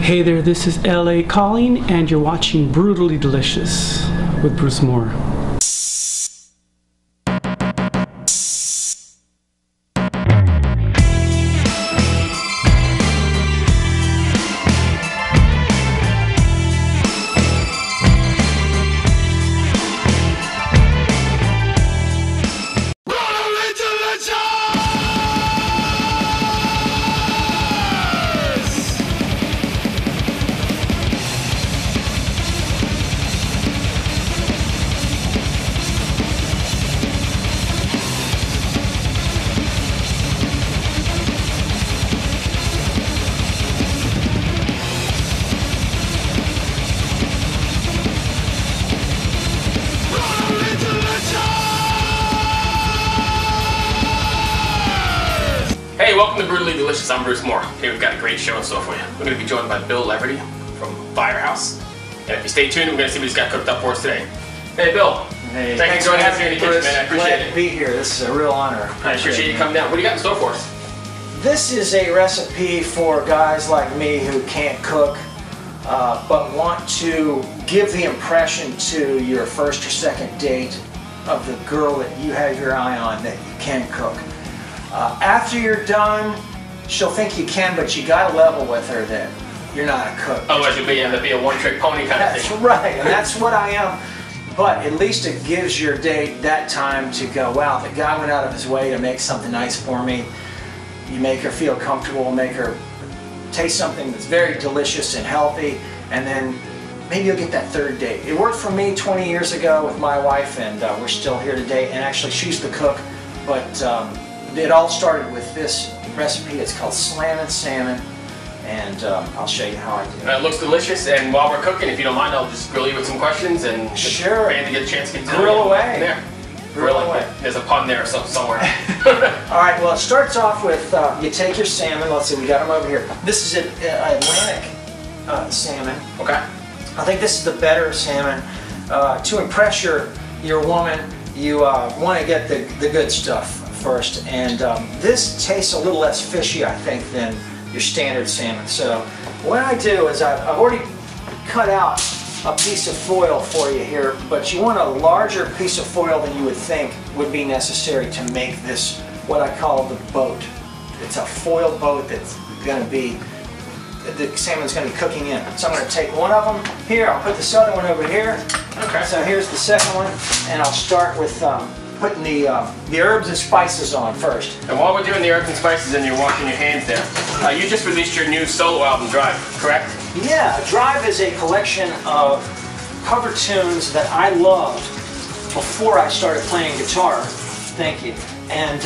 Hey there, this is LA Calling, and you're watching Brutally Delicious with Bruce Moore. Hey, welcome to Brutally Delicious. I'm Bruce Moore. Hey, we've got a great show in store for you. We're going to be joined by Bill Leverty from Firehouse. And if you stay tuned, we're going to see what he's got cooked up for us today. Hey, Bill. Hey, thanks for joining us here in the kitchen, man. I appreciate Glad it. to be here. This is a real honor. I appreciate you coming down. What do you got in store for us? This is a recipe for guys like me who can't cook, but want to give the impression to your first or second date of the girl that you have your eye on that you can cook. After you're done, she'll think you can, but you gotta level with her that you're not a cook. Otherwise you'll end up being a one-trick pony kind of thing. That's right, and that's what I am. But at least it gives your date that time to go, wow, the guy went out of his way to make something nice for me. You make her feel comfortable, make her taste something that's very delicious and healthy, and then maybe you'll get that third date. It worked for me 20 years ago with my wife, and we're still here today, and actually she's the cook, but it all started with this recipe. It's called Slammin Salmon, and I'll show you how I do it. It looks delicious, and while we're cooking, if you don't mind, I'll just grill you with some questions and sure. to get a chance to get to grill away. There. Grill away. There's a pun there somewhere. Alright, well it starts off with, you take your salmon, let's see, we got them over here. This is an Atlantic salmon. Okay. I think this is the better salmon. To impress your woman, you want to get the good stuff first, and this tastes a little less fishy, I think, than your standard salmon. So what I do is I've already cut out a piece of foil for you here, but you want a larger piece of foil than you would think would be necessary to make this what I call the boat. It's a foil boat that's going to be, the salmon's going to be cooking in. So I'm going to take one of them here, I'll put this other one over here. Okay. So here's the second one, and I'll start with putting the herbs and spices on first. And while we're doing the herbs and spices and you're washing your hands there, you just released your new solo album, Drive, correct? Yeah, Drive is a collection of cover tunes that I loved before I started playing guitar. Thank you. And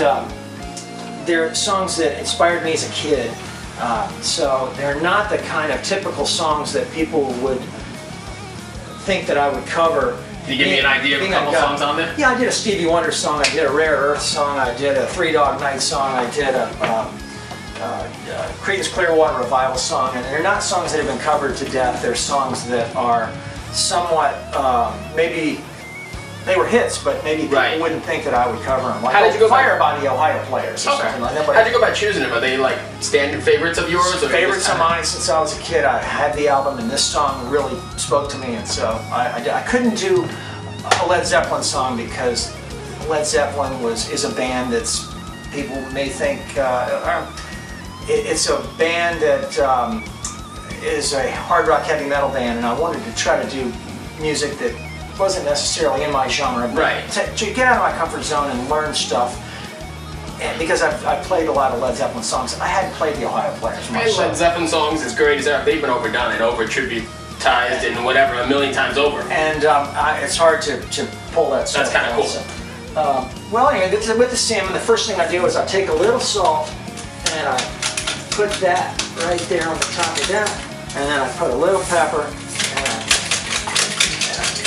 they're songs that inspired me as a kid. So they're not the kind of typical songs that people would think that I would cover. Can you give me an idea of a couple songs on there? Yeah, I did a Stevie Wonder song, I did a Rare Earth song, I did a Three Dog Night song, I did a Creedence Clearwater Revival song, and they're not songs that have been covered to death. They're songs that are somewhat, maybe they were hits, but maybe people wouldn't think that I would cover them. Like How did you go Fire by the Ohio Players or something like that. How'd you go about choosing them? Are they like standard favorites of yours? Or favorites of mine since I was a kid. I had the album, and this song really spoke to me, and so I couldn't do a Led Zeppelin song because Led Zeppelin is a band that's, people may think, it's a band that is a hard rock heavy metal band, and I wanted to try to do music that wasn't necessarily in my genre, but to get out of my comfort zone and learn stuff. And because I've played a lot of Led Zeppelin songs, I hadn't played the Ohio Players much. And Led Zeppelin songs, as great as they've been overdone and over-tributized and whatever a million times over. And it's hard to pull that stuff. That's kind of cool. So, well, anyway, with the salmon, the first thing I do is I take a little salt and I put that right there on the top of that, and then I put a little pepper, and I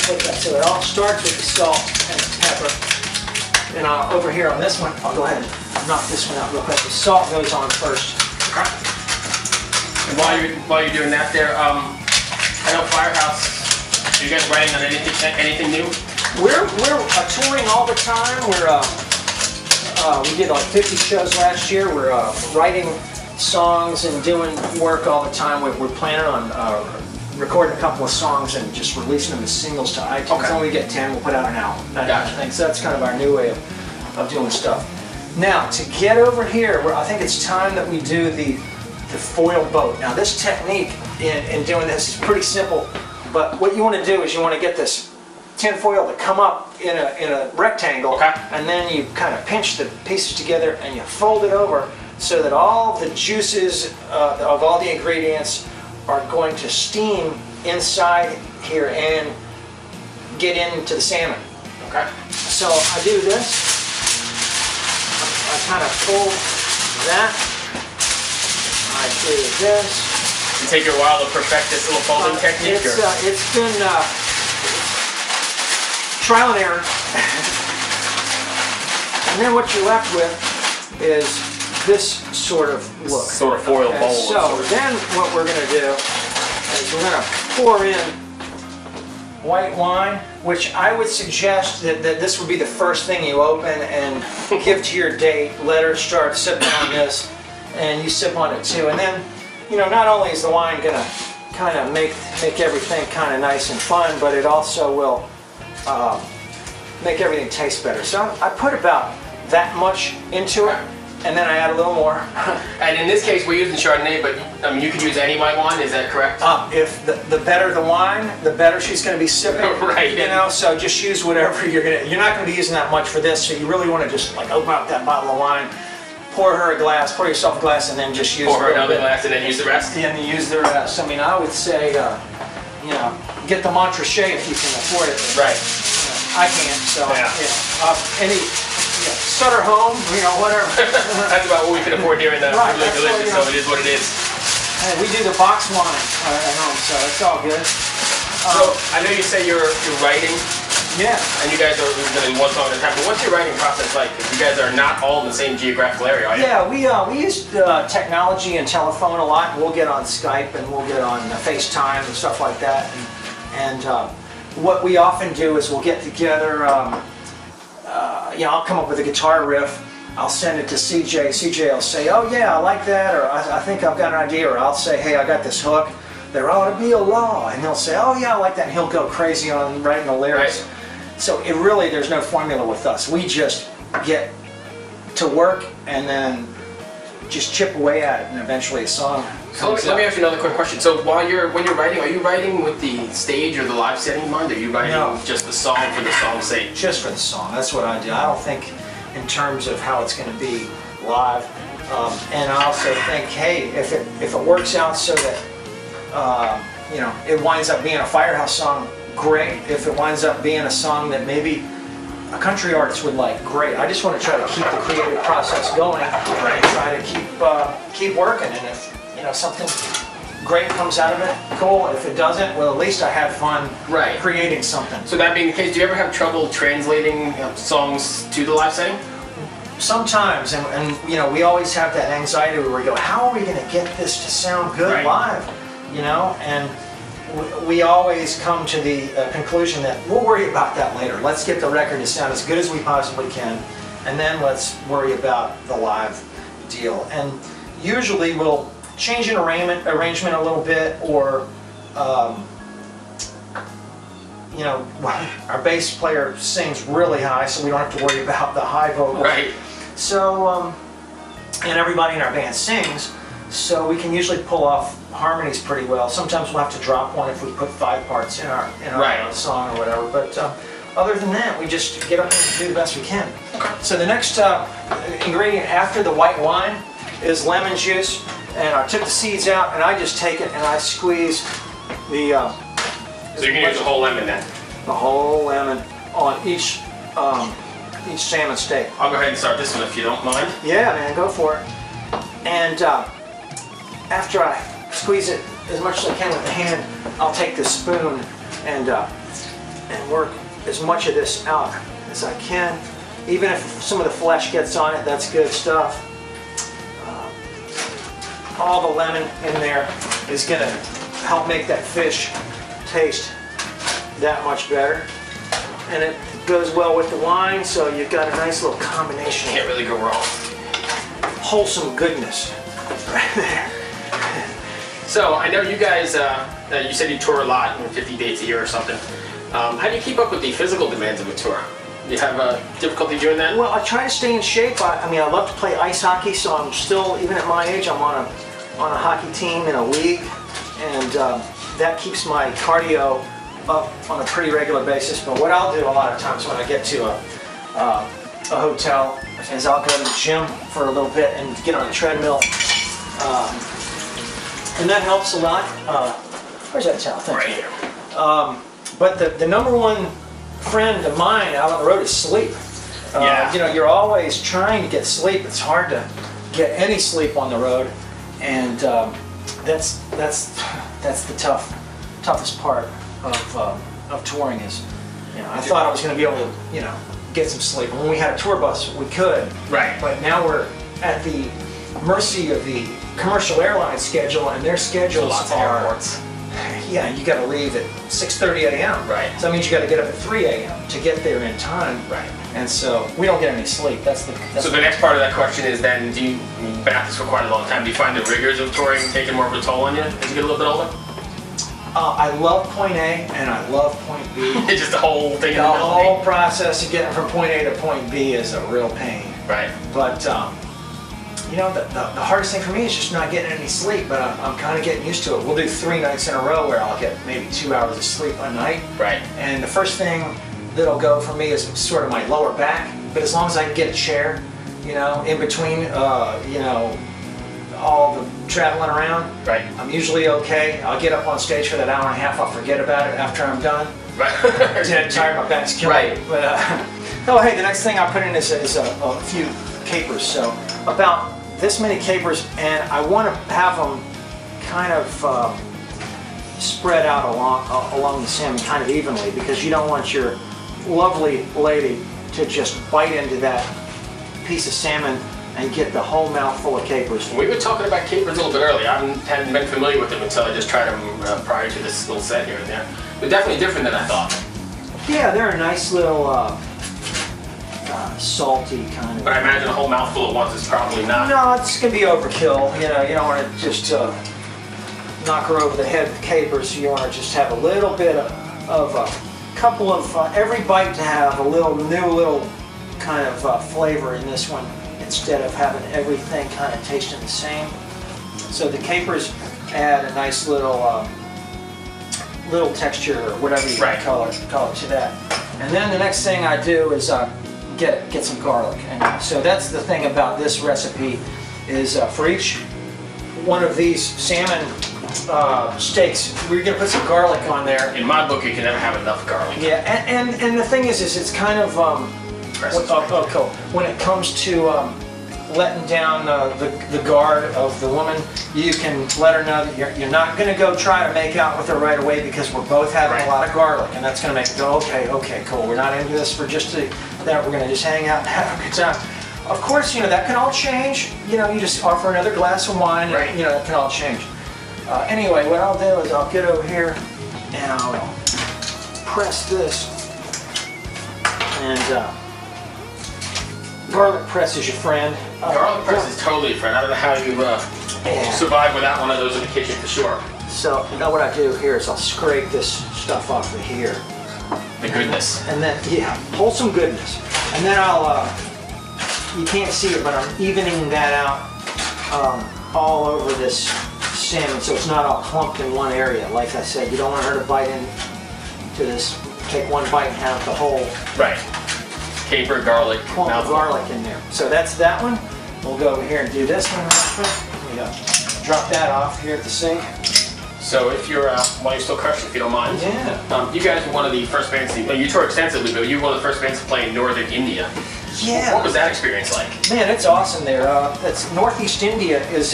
put that. So it all starts with the salt and the pepper. And over here on this one, I'll go ahead and knock this one out real quick. The salt goes on first. Okay. And while you're doing that there, I know Firehouse, are you guys writing on anything new? We're touring all the time. We did like 50 shows last year. We're writing songs and doing work all the time. We're planning on recording a couple of songs and just releasing them as singles to iTunes. Okay. When we get 10, we'll put out an album. That kind of thing. So that's kind of our new way of doing stuff. Now, to get over here, I think it's time that we do the foil boat. Now, this technique in doing this is pretty simple, but what you want to do is you want to get this tin foil to come up in a rectangle, okay, and then you kind of pinch the pieces together and you fold it over so that all the juices of all the ingredients are going to steam inside here and get into the salmon. Okay. So I do this. I kind of fold that. I do this. You take a while to perfect this little folding technique? It's been trial and error. And then what you're left with is this sort of look. Sort of foil bowl. So then what we're going to do is we're going to pour in white wine, which I would suggest that this would be the first thing you open and give to your date. Let her start sipping on this, and you sip on it too. And then, you know, not only is the wine going to kind of make everything kind of nice and fun, but it also will make everything taste better. So I put about that much into it, and then I add a little more. And in this case, we're using Chardonnay, but I mean, you could use any white wine. Is that correct? If the better the wine, the better she's going to be sipping. Right. You know, so just use whatever you're not going to be using that much for this. So you really want to just like open up that bottle of wine, pour her a glass, pour yourself a glass, and then just use. Pour her another glass, and then use the rest. And then use the rest. I mean, I would say, you know, get the Montrachet if you can afford it. Right. I can't. So yeah. Any. Sutter home, you know, whatever. That's about what we can afford here in the Really Delicious, so it is what it is. Hey, we do the box wine at home, so it's all good. So I know you say you're writing. Yeah. And you guys are going to do one song at a time, but what's your writing process like? Because you guys are not all in the same geographical area, are you? Yeah, we use technology and telephone a lot. We'll get on Skype and we'll get on FaceTime and stuff like that. And what we often do is we'll get together. You know, I'll come up with a guitar riff, I'll send it to CJ, CJ will say, oh yeah, I like that, or I think I've got an idea, or I'll say, hey, I got this hook, there ought to be a law, and he'll say, oh yeah, I like that, and he'll go crazy on writing the lyrics. Right. So it really, there's no formula with us. We just get to work and then just chip away at it, and eventually a song. So let me ask you another quick question. So when you're writing, are you writing with the stage or the live setting in mind? Or are you writing just the song for the song's sake? Just for the song. That's what I do. I don't think in terms of how it's going to be live. And I also think, hey, if it works out so that you know, it winds up being a Firehouse song, great. If it winds up being a song that maybe a country artist would like, great. I just want to try to keep the creative process going and try to keep working. And if you know something great comes out of it, cool. If it doesn't, well, at least I had fun creating something. So that being the case, do you ever have trouble translating songs to the live setting? Sometimes, and you know, we always have that anxiety where we go, how are we going to get this to sound good live? You know, and we always come to the conclusion that we'll worry about that later. Let's get the record to sound as good as we possibly can, and then let's worry about the live deal. And usually we'll change an arrangement a little bit, or you know, our bass player sings really high, so we don't have to worry about the high vocals. Right. So, and everybody in our band sings, so we can usually pull off harmonies pretty well. Sometimes we'll have to drop one if we put 5 parts in our song or whatever. But other than that, we just get up and do the best we can. Okay. So the next ingredient after the white wine is lemon juice. And I took the seeds out, and I just take it and I squeeze the. So you can use the whole lemon then. The whole lemon on each salmon steak. I'll go ahead and start this one if you don't mind. Yeah, man, go for it. And after I squeeze it as much as I can with the hand, I'll take the spoon and work as much of this out as I can. Even if some of the flesh gets on it, that's good stuff. All the lemon in there is going to help make that fish taste that much better. And it goes well with the wine, so you've got a nice little combination. Can't really go wrong. Wholesome goodness. Right there. So I know you guys, you said you tour a lot, 50 dates a year or something. How do you keep up with the physical demands of a tour? Do you have difficulty doing that? Well, I try to stay in shape. I mean, I love to play ice hockey, so I'm still, even at my age, I'm on a hockey team in a league, and that keeps my cardio up on a pretty regular basis. But what I'll do a lot of times when I get to a hotel is I'll go to the gym for a little bit and get on a treadmill, and that helps a lot. Where's that towel? Thank Right you. here. But the number one friend of mine out on the road is sleep. Yeah. You know, you're always trying to get sleep. It's hard to get any sleep on the road, and that's the toughest part of touring is, you know, I thought I was going to be able to, you know, get some sleep. When we had a tour bus, we could. Right. But now we're at the mercy of the commercial airline schedule, and their schedules Lots of are. airports. Yeah, you got to leave at 6:30 a.m. Right. So that means you got to get up at 3 a.m. to get there in time. Right. And so we don't get any sleep. So the next part of that question is then, you've been at this for quite a long time, do you find the rigors of touring taking more of a toll on you as you get a little bit older? I love point A and I love point B. It's just the whole thing in The the middle. whole process of getting from point A to point B is a real pain. Right. But you know, the hardest thing for me is just not getting any sleep, but I'm kind of getting used to it. We'll do 3 nights in a row where I'll get maybe 2 hours of sleep a night. Right. And the first thing that'll go for me is sort of my lower back, but as long as I can get a chair, you know, in between, you know, all the traveling around, Right. I'm usually okay. I'll get up on stage for that hour and a half, I'll forget about it after I'm done. Right. Dead tired, my back's killing Right. me. But, oh hey, the next thing I'll put in is a few capers. So about this many capers, and I want to have them kind of spread out along the salmon kind of evenly, because you don't want your lovely lady to just bite into that piece of salmon and get the whole mouthful of capers. We were talking about capers a little bit earlier. I hadn't been familiar with them until I just tried them prior to this little set here and there. They're definitely different than I thought. Yeah, they're a nice little salty kind of. But I imagine a whole mouthful at once is probably not. No, it's going to be overkill. You know, you don't want to just knock her over the head with capers. You want to just have a little bit of a couple of, every bite to have a new little kind of flavor in this one, instead of having everything kind of tasting the same. So the capers add a nice little little texture, or whatever you Right. call it to that. And then the next thing I do is get some garlic. And so that's the thing about this recipe is for each one of these salmon steaks, we're going to put some garlic on there. In my book, you can never have enough garlic. Yeah, and the thing is it's kind of cool. When it comes to letting down the guard of the woman, you can let her know that you're not going to go try to make out with her right away, because we're both having a lot of garlic, and that's going to make her go, okay, cool. We're not into this for just that. We're going to just hang out and have a good time. Of course, you know, that can all change. You know, you just offer another glass of wine, Right. and, you know, that can all change. Anyway, what I'll do is I'll get over here and I'll press this, and garlic press is your friend. Garlic press is totally different. I don't know how you survive without one of those in the kitchen for sure. So now what I do here is I'll scrape this stuff off of here. The goodness. And then, yeah, wholesome goodness. And then I'll, you can't see it, but I'm evening that out all over this salmon, so it's not all clumped in one area. Like I said, you don't want her to bite into this, take one bite and have the whole Right. Caper, garlic, clump of garlic in there. So that's that one. We'll go over here and do this one real quick. Drop that off here at the sink. So if you're, while you're still crushing, if you don't mind. Yeah. You guys were one of the first bands to, you toured extensively, but you were one of the first bands to play in Northern India. Yeah. What was that experience like? Man, it's awesome there. That's Northeast India is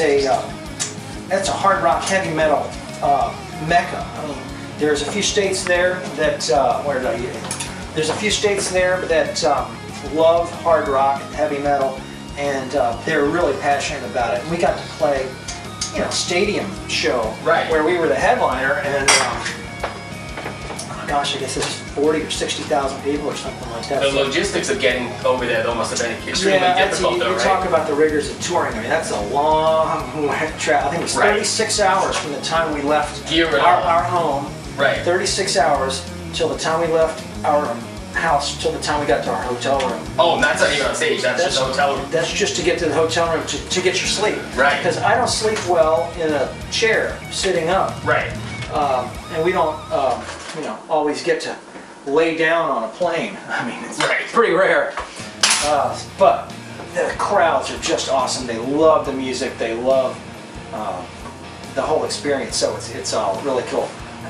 that's a hard rock heavy metal mecca. I mean, there's a few states there that there's a few states there that love hard rock, heavy metal, and they're really passionate about it. And we got to play, you know, stadium show Right. where we were the headliner, and gosh, I guess it's 40 or 60,000 people or something like that. The logistics of getting over there though must have been extremely difficult though, you right? talk about the rigors of touring. I mean, that's a long travel. I think it was 36 hours from the time we left our home. Right. 36 hours till the time we left our house till the time we got to our hotel room. Oh, and that's not even on stage. That's just the hotel room. That's just to get to the hotel room to get your sleep. Right. Because I don't sleep well in a chair sitting up. Right. And we don't, always get to lay down on a plane. I mean, it's pretty rare. But the crowds are just awesome. They love the music. They love the whole experience. So it's all really cool.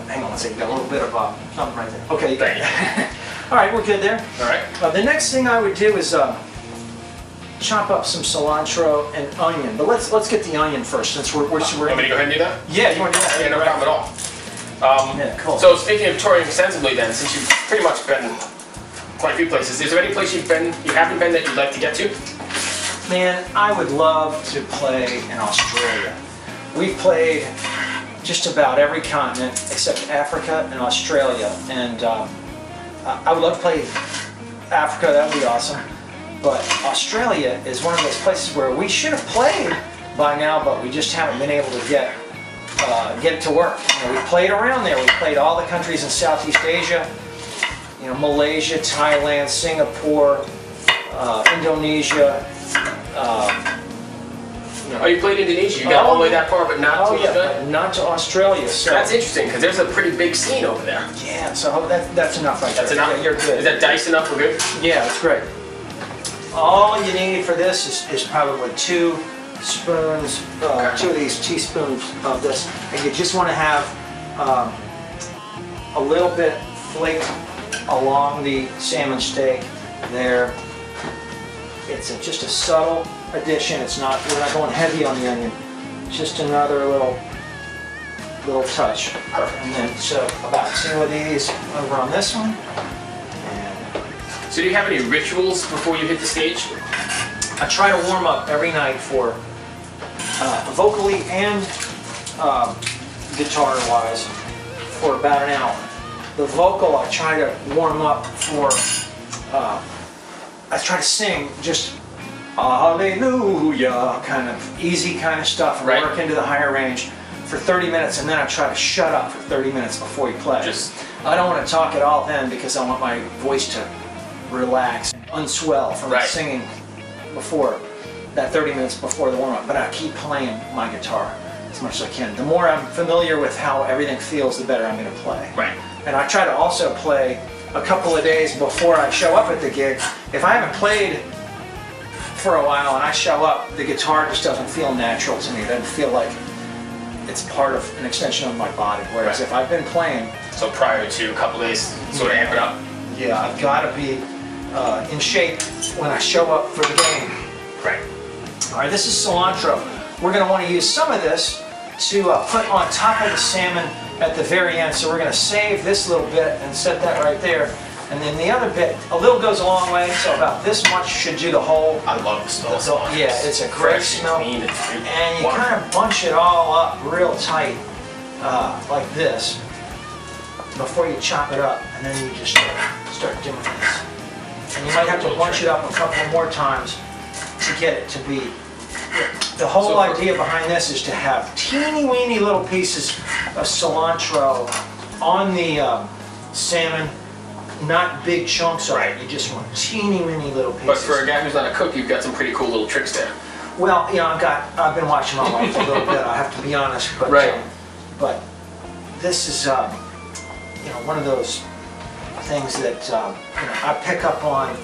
Hang on one second. Got a little bit of something right there. Okay. Thank you. All right, we're good there. All right. The next thing I would do is chop up some cilantro and onion. But let's get the onion first, since we're. Want me to go ahead and do that? Yeah, you want to do that? Yeah, no problem at all. Yeah, cool. So speaking of touring extensively, then, since you've pretty much been quite a few places, is there any place you haven't been that you'd like to get to? Man, I would love to play in Australia. We've played just about every continent except Africa and Australia, and I would love to play Africa. That would be awesome. But Australia is one of those places where we should have played by now, but we just haven't been able to get it to work. We played around there. We played all the countries in Southeast Asia. Malaysia, Thailand, Singapore, Indonesia. Oh, you played Indonesia. You got all the way that far, but not to Australia? Not to Australia. So that's interesting, because there's a pretty big scene over there. Yeah, so that's enough right there. That's enough? Yeah, you're good. Is that dice enough? We're good? Yeah, that's great. All you need for this is probably 2 spoons, 2 of these teaspoons of this. And you just want to have a little bit flaked along the salmon steak there. It's just a subtle addition. We're not going heavy on the onion. Just another little touch. Perfect. And then so about 2 of these over on this one. So do you have any rituals before you hit the stage? I try to warm up every night for vocally and guitar-wise for about an hour. The vocal I try to warm up for. I try to sing just hallelujah, kind of easy kind of stuff, and work into the higher range for 30 minutes, and then I try to shut up for 30 minutes before you play. I don't want to talk at all then, because I want my voice to relax and unswell from singing before that 30 minutes before the warm-up. But I keep playing my guitar as much as I can. The more I'm familiar with how everything feels, the better I'm going to play. Right. And I try to also play a couple of days before I show up at the gig. If I haven't played for a while and I show up, the guitar just doesn't feel natural to me. It doesn't feel like it's part of an extension of my body. Whereas if I've been playing... So prior to a couple of days, sort of amp it up? Yeah, I've got to be in shape when I show up for the game. Right. All right, this is cilantro. We're going to want to use some of this to put on top of the salmon at the very end. So we're going to save this little bit and set that right there. And then the other bit, a little goes a long way, so about this much should do the whole. I love the smell of cilantro. Yeah, it's a great smell. And you kind of bunch it all up real tight, like this, before you chop it up. And then you just start doing this. And you might have to bunch it up a couple more times to get it to be. The whole idea behind this is to have teeny weeny little pieces of cilantro on the salmon, not big chunks of it. You just want teeny weeny little pieces. But for a guy who's not a cook, you've got some pretty cool little tricks there. Well, I've been watching my life a little bit. I have to be honest, but but this is one of those things that I pick up on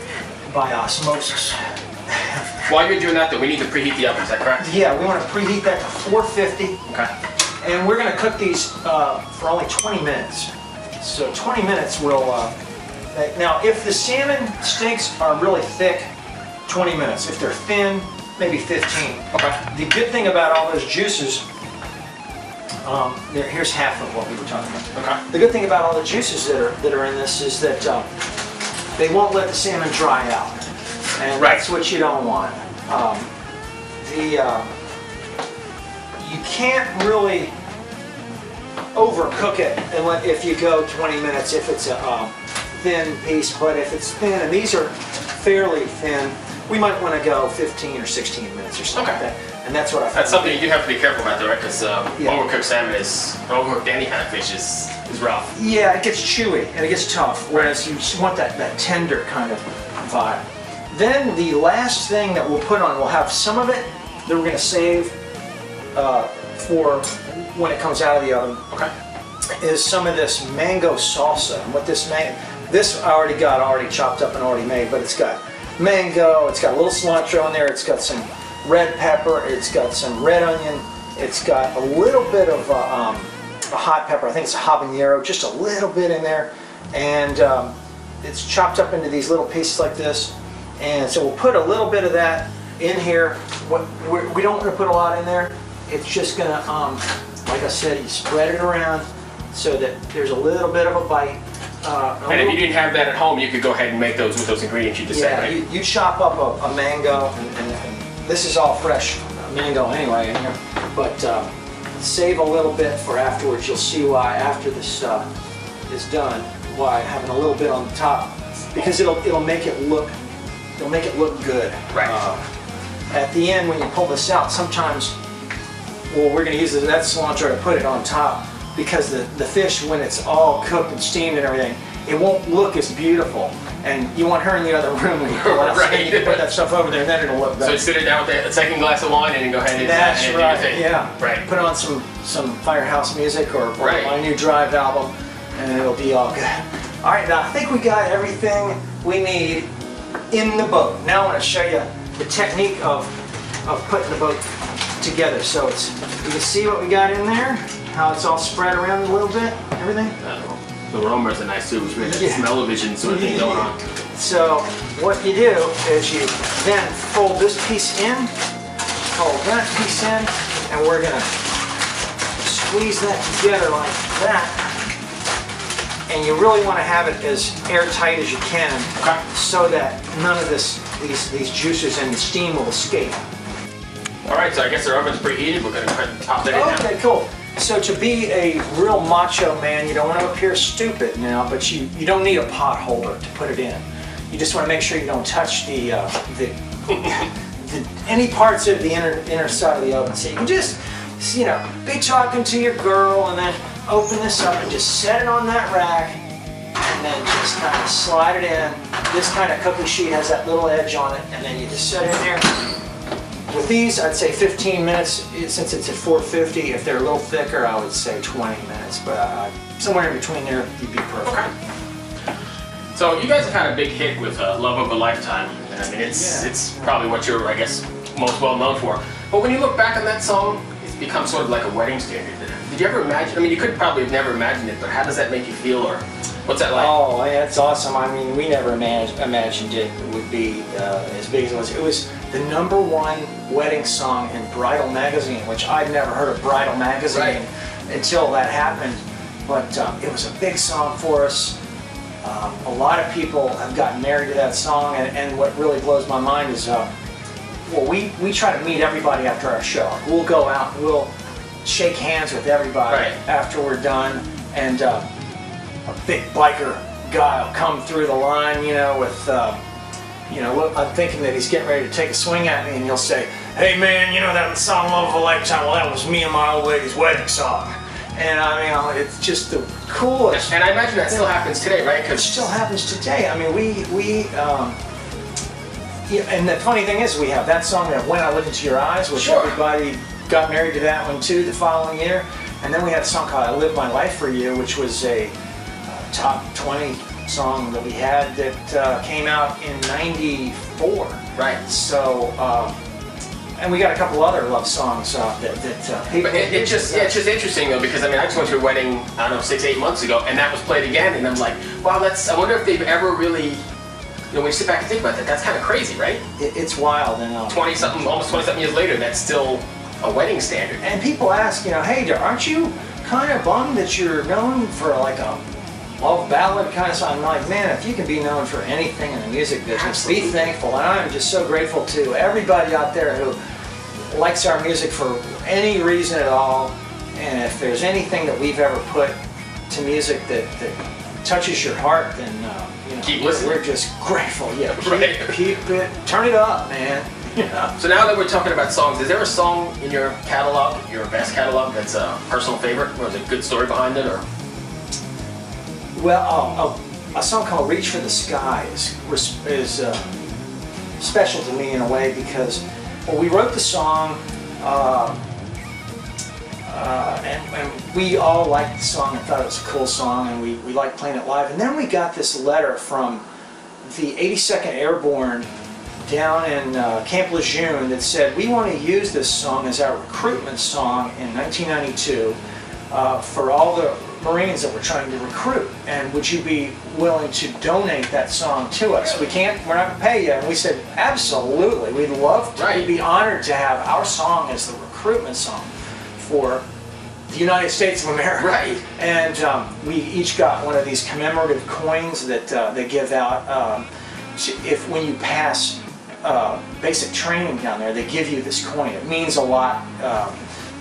by osmosis. While you're doing that, though, we need to preheat the oven. Is that correct? Yeah, we want to preheat that to 450. Okay. And we're going to cook these for only 20 minutes. So 20 minutes will. Now, if the salmon steaks are really thick, 20 minutes. If they're thin, maybe 15. Okay. The good thing about all those juices, here's half of what we were talking about. Okay. The good thing about all the juices that are in this is that they won't let the salmon dry out, and that's what you don't want. You can't really overcook it and if you go 20 minutes if it's a thin piece, but if it's thin, and these are fairly thin, we might want to go 15 or 16 minutes or something like that. And that's what I found. That's something you do have to be careful about, though, right? Because overcooked salmon overcooked any kind of fish is rough. Yeah, it gets chewy and it gets tough, whereas you just want that tender kind of vibe. Then the last thing that we'll put on, we'll have some of it that we're going to save for when it comes out of the oven. Okay. Is some of this mango salsa. And what this I already got chopped up and already made, but it's got mango, it's got a little cilantro in there, it's got some red pepper, it's got some red onion, it's got a little bit of a hot pepper, I think it's a habanero, just a little bit in there, and it's chopped up into these little pieces like this, and so we'll put a little bit of that in here. We don't want to put a lot in there, it's just going to, like I said, you spread it around so that there's a little bit of a bite. And if you didn't have that at home, you could go ahead and make those with those ingredients you just said, right? You chop up a mango, and this is all fresh mango anyway in here, but save a little bit for afterwards. You'll see why after this is done, why having a little bit on the top, because it'll make it look good. Right. At the end, when you pull this out, sometimes, well, we're going to use that cilantro to put it on top, because the fish, when it's all cooked and steamed and everything, it won't look as beautiful. And you want her in the other room when you pull it out. Right. So you can put that stuff over there, and then it'll look better. So sit it down with a second glass of wine and then go ahead and That's do right. your thing. Yeah. Right. Put on some Firehouse music or my new Drive album, and it'll be all good. All right, now I think we got everything we need in the boat. Now I want to show you the technique of putting the boat together. So you can see what we got in there, how it's all spread around a little bit, everything. The aromers are nice too, which made that smell-o-vision sort of thing going on. So what you do is you then fold this piece in, fold that piece in, and we're going to squeeze that together like that. And you really want to have it as airtight as you can, so that none of these juices and the steam will escape. All right, so I guess the oven's preheated. We're going to go ahead and top that in now. Okay, cool. So to be a real macho man, you don't want to appear stupid now, but you don't need a pot holder to put it in. You just want to make sure you don't touch the any parts of the inner side of the oven. So you can just, be talking to your girl and then open this up and just set it on that rack and then just kind of slide it in. This kind of cookie sheet has that little edge on it, and then you just set it in there. With these, I'd say 15 minutes, since it's at 450. If they're a little thicker, I would say 20 minutes, but somewhere in between there, you'd be perfect. Okay. So you guys have had a big hit with Love of a Lifetime. I mean, it's probably what you're, I guess, most well known for. But when you look back on that song, it's become sort of like a wedding standard. Did you ever imagine, I mean, you could probably have never imagined it, but how does that make you feel, or what's that like? Oh, that's awesome. I mean, we never imagined it would be as big as it was. It was the #1 wedding song in Bridal Magazine, which I'd never heard of Bridal Magazine until that happened. But it was a big song for us. A lot of people have gotten married to that song, and what really blows my mind is, well, we try to meet everybody after our show. We'll go out and we'll shake hands with everybody after we're done, and a big biker guy will come through the line, with I'm thinking that he's getting ready to take a swing at me, and he'll say, "Hey man, that song Love of a Lifetime, well that was me and my old lady's wedding song." And I mean, it's just the coolest. And I imagine that still happens today, right? It still happens today. I mean, and the funny thing is, we have that song, that When I Look Into Your Eyes, which everybody got married to that one too the following year. And then we had a song called I Live My Life For You, which was a top 20 song that we had that came out in '94. Right. So, and we got a couple other love songs that people. But it's just interesting though, because I mean, I just went to a wedding, I don't know, 6-8 months ago, and that was played again, and I'm like, wow, I wonder if they've ever really, when you sit back and think about that, that's kind of crazy, right? It's wild, and almost 20-something years later, that's still a wedding standard. And people ask, hey, aren't you kind of bummed that you're known for like a love ballad kind of song? I'm like, man, if you can be known for anything in the music business, be thankful. And I'm just so grateful to everybody out there who likes our music for any reason at all. And if there's anything that we've ever put to music that touches your heart, then keep listening. We're just grateful. Yeah, Right. keep it, turn it up, man. Yeah. So now that we're talking about songs, is there a song in your catalog, your best catalog, that's a personal favorite, or is there a good story behind it, or? Well, a song called "Reach for the Sky" is special to me in a way because we wrote the song, and we all liked the song and thought it was a cool song, and we liked playing it live. And then we got this letter from the 82nd Airborne down in Camp Lejeune that said, we want to use this song as our recruitment song in 1992 for all the Marines that we're trying to recruit, and would you be willing to donate that song to us? We're not going to pay you. And we said, absolutely, we'd love to. We'd be honored to have our song as the recruitment song for the United States of America. Right. And we each got one of these commemorative coins that they give out. When you pass basic training down there, they give you this coin. It means a lot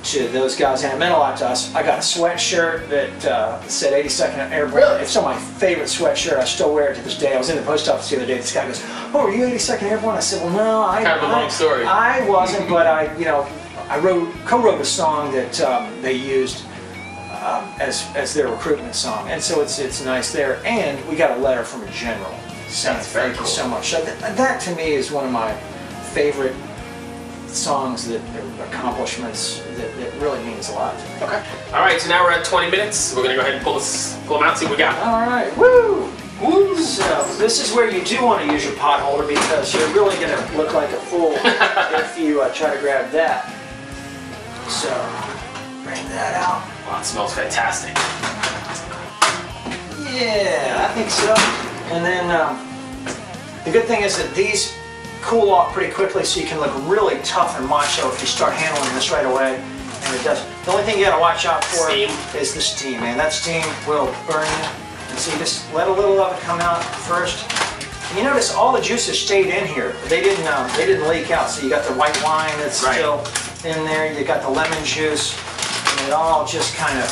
to those guys, and it meant a lot to us. I got a sweatshirt that said 82nd Airborne. Really? It's still my favorite sweatshirt. I still wear it to this day. I was in the post office the other day. This guy goes, "Oh, are you 82nd Airborne?" I said, "Well, no, Kind of a long story. I wasn't, but I co-wrote a song that they used as their recruitment song, and so it's nice there." And we got a letter from a general saying thank you so much. So that to me is one of my favorite songs, that accomplishments that really means a lot to me. Okay. All right, so now we're at 20 minutes. We're going to go ahead and pull them out, see what we got. All right, woo! Woo! So this is where you do want to use your pot holder, because you're really going to look like a fool if you try to grab that. So bring that out. Wow, it smells fantastic. Yeah, I think so. And then the good thing is that these cool off pretty quickly, so you can look really tough and macho if you start handling this right away. And it does. The only thing you got to watch out for is the steam, man. That steam will burn you. And so you just let a little of it come out first. And you notice all the juices stayed in here. They didn't leak out. So you got the white wine that's still in there. You got the lemon juice, and it all just kind of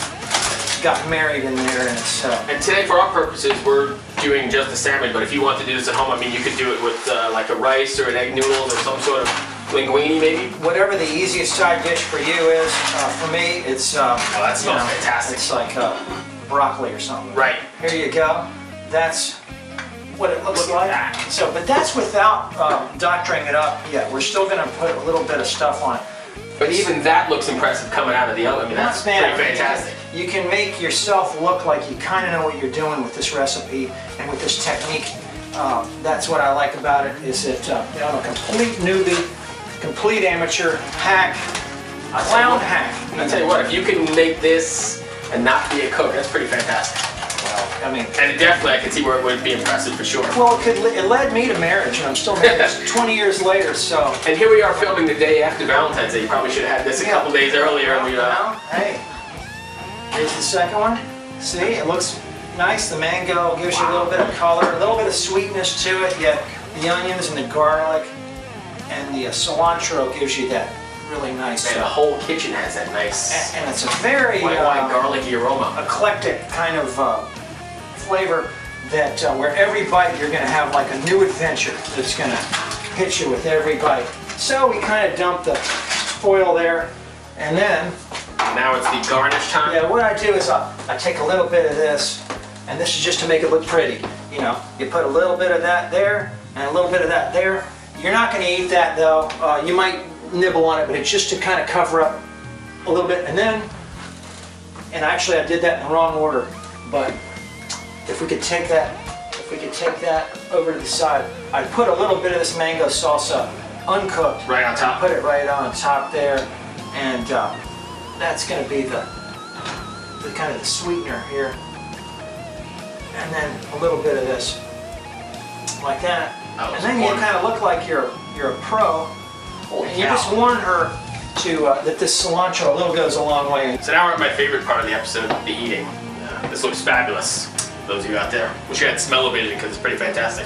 got married in there. And it's and today, for our purposes, we're doing just the salmon, but if you want to do this at home, I mean, you could do it with like a rice or an egg noodles or some sort of linguine, maybe. Whatever the easiest side dish for you is. For me, it's oh, that smells fantastic. It's like broccoli or something. Right. Here you go. That's what it looks like. So, but that's without doctoring it up yet. We're still going to put a little bit of stuff on it. But even that looks impressive coming out of the oven. I mean, that's pretty fantastic. You can make yourself look like you kind of know what you're doing with this recipe and with this technique. That's what I like about it, is that I'm a complete newbie, complete amateur hack, a clown hack. I'll tell you what, if you can make this and not be a cook, that's pretty fantastic. Well, I mean, and definitely I can see where it would be impressive for sure. Well, it led me to marriage, and I'm still married 20 years later, so. And here we are filming the day after Valentine's Day. You probably should have had this a couple days earlier. Hey, here's the second one. See, it looks nice. The mango gives you a little bit of color, a little bit of sweetness to it, yet the onions and the garlic and the cilantro gives you that really nice. And the whole kitchen has that nice. And it's a very white wine garlicky aroma. Eclectic kind of flavor that where every bite you're going to have like a new adventure that's going to hit you with every bite. So we kind of dump the foil there, and then now it's the garnish time. Yeah, what I do is I take a little bit of this, and this is just to make it look pretty. You know, you put a little bit of that there and a little bit of that there. You're not going to eat that though. You might nibble on it, but it's just to kind of cover up a little bit. And then, and actually I did that in the wrong order, but if we could take that over to the side, I'd put a little bit of this mango salsa uncooked. Right on top. Put it right on top there, and that's going to be the kind of the sweetener here. And then a little bit of this, like that. And then you kind of look like you're a pro. And you just warn her to that this cilantro a little goes a long way. So now we're at my favorite part of the episode, the eating. This looks fabulous. Those of you out there, wish you had smell-o-vision because it's pretty fantastic.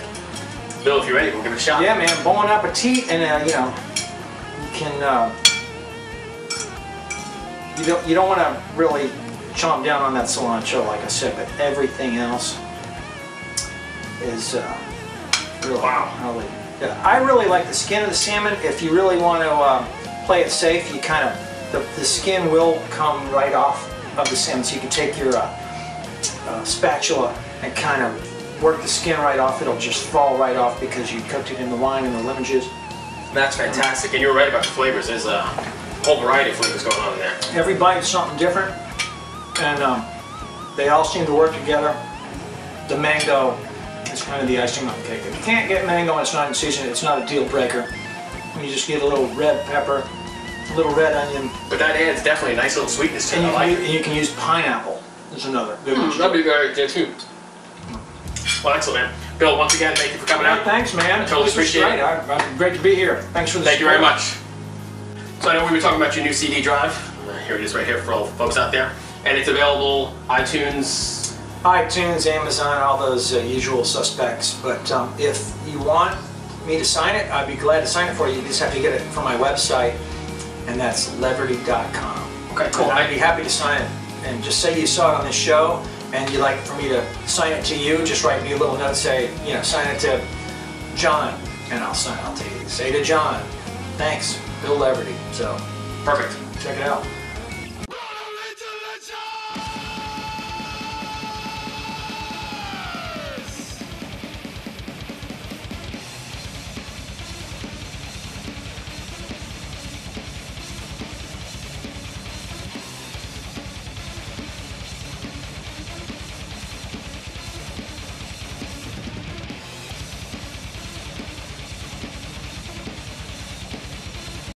Bill, if you're ready, we'll give it a shot. Yeah, man, bon appetit, and you know, You don't want to really chomp down on that cilantro, like I said, but everything else is really, really good. I really like the skin of the salmon. If you really want to play it safe, you kind of, the skin will come right off of the salmon, so you can take your spatula and kind of work the skin right off. It'll just fall right off because you cooked it in the wine and the lemon juice. That's fantastic, and you're right about the flavors. There's a whole variety of flavors going on in there. Every bite is something different, and they all seem to work together. The mango is kind of the icing on the cake. If you can't get mango and it's not in season, it's not a deal breaker. You just get a little red pepper, a little red onion. But that adds definitely a nice little sweetness to it. And you can use pineapple. There's another good one. That'd be very good too. Well, excellent, man. Bill, once again, thank you for coming out. Thanks, man. I totally appreciate it. Great to be here. Thanks for the Thank you support. very much. So I know we were talking about your new CD drive. Here it is right here for all the folks out there. And it's available iTunes, Amazon, all those usual suspects. But if you want me to sign it, I'd be glad to sign it for you. You just have to get it from my website, and that's leverty.com. Okay, cool. And I'd be happy to sign it. And just say you saw it on this show, and you'd like for me to sign it to you. Just write me a little note, say, you know, sign it to John, and I'll sign. I'll take it. Say to John, thanks, Bill Leverty. So Perfect. check it out.